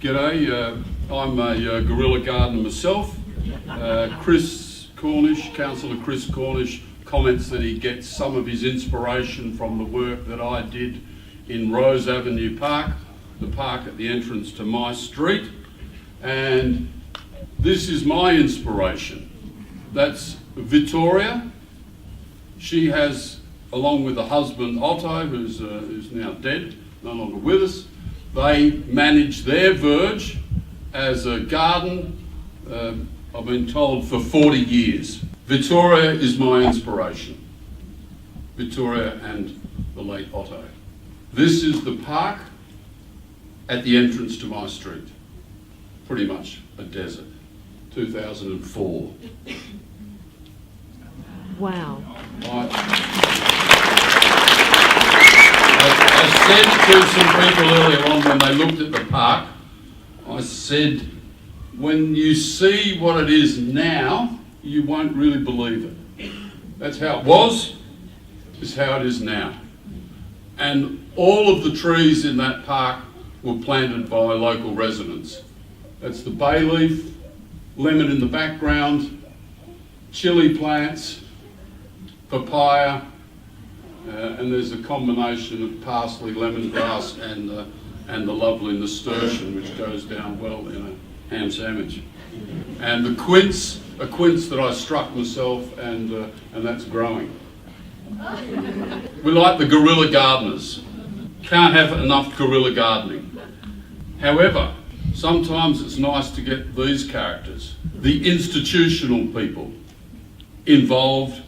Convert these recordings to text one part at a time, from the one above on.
G'day, I'm a guerrilla gardener myself. Councillor Chris Cornish comments that he gets some of his inspiration from the work that I did in Rose Avenue Park, the park at the entrance to my street, and this is my inspiration. That's Victoria. She has, along with her husband Otto, who's now dead, no longer with us, they manage their verge as a garden, I've been told, for 40 years. Victoria is my inspiration. Victoria and the late Otto. This is the park at the entrance to my street. Pretty much a desert. 2004. Wow. I said to some people earlier on when they looked at the park, I said, when you see what it is now, you won't really believe it. That's how it was, is how it is now. And all of the trees in that park were planted by local residents. That's the bay leaf, lemon in the background, chili plants, papaya, and there's a combination of parsley, lemongrass, and the lovely nasturtium, which goes down well in a ham sandwich. And the quince, a quince that I struck myself, and that's growing. We like the guerrilla gardeners. Can't have enough guerrilla gardening. However, sometimes it's nice to get these characters, the institutional people, involved,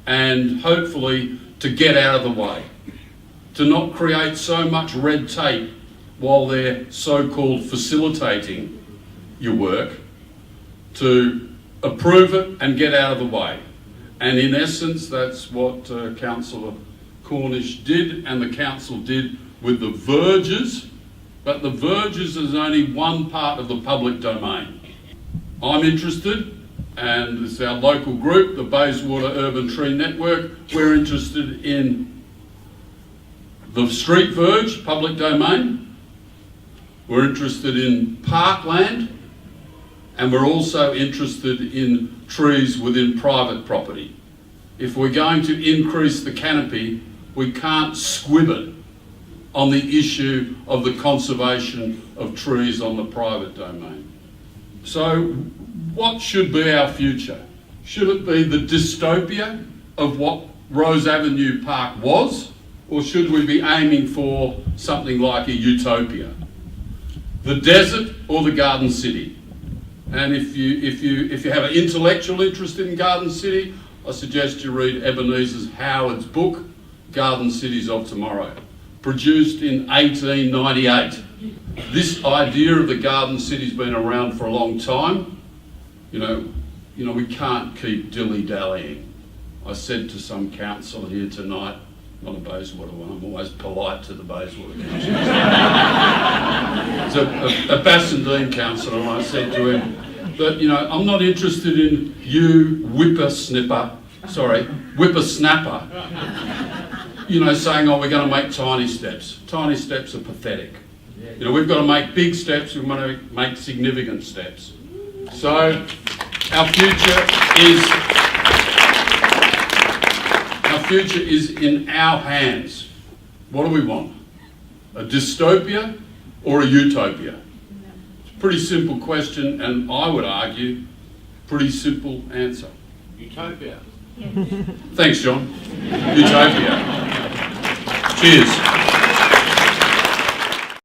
and hopefully to get out of the way, to not create so much red tape while they're so-called facilitating your work, to approve it and get out of the way. And in essence, that's what Councillor Cornish did, and the council did with the verges, but the verges is only one part of the public domain. I'm interested, and it's our local group, the Bayswater Urban Tree Network. We're interested in the street verge, public domain. We're interested in parkland, and we're also interested in trees within private property. If we're going to increase the canopy, we can't squib it on the issue of the conservation of trees on the private domain. So what should be our future? Should it be the dystopia of what Rose Avenue Park was, or should we be aiming for something like a utopia? The desert or the garden city? And if you have an intellectual interest in Garden City, I suggest you read Ebenezer Howard's book, Garden Cities of Tomorrow, produced in 1898. This idea of the garden city's been around for a long time. You know, we can't keep dilly-dallying. I said to some councillor here tonight, not a Bayswater one, I'm always polite to the Bayswater councillor. It's a Bassendean councillor, and I said to him that, I'm not interested in you whippersnapper, saying, oh, we're going to make tiny steps. Tiny steps are pathetic. We've got to make big steps, we want to make significant steps. So our future is in our hands. What do we want? A dystopia or a utopia? It's a pretty simple question, and I would argue, pretty simple answer. Utopia. Thanks, John. Utopia. Cheers.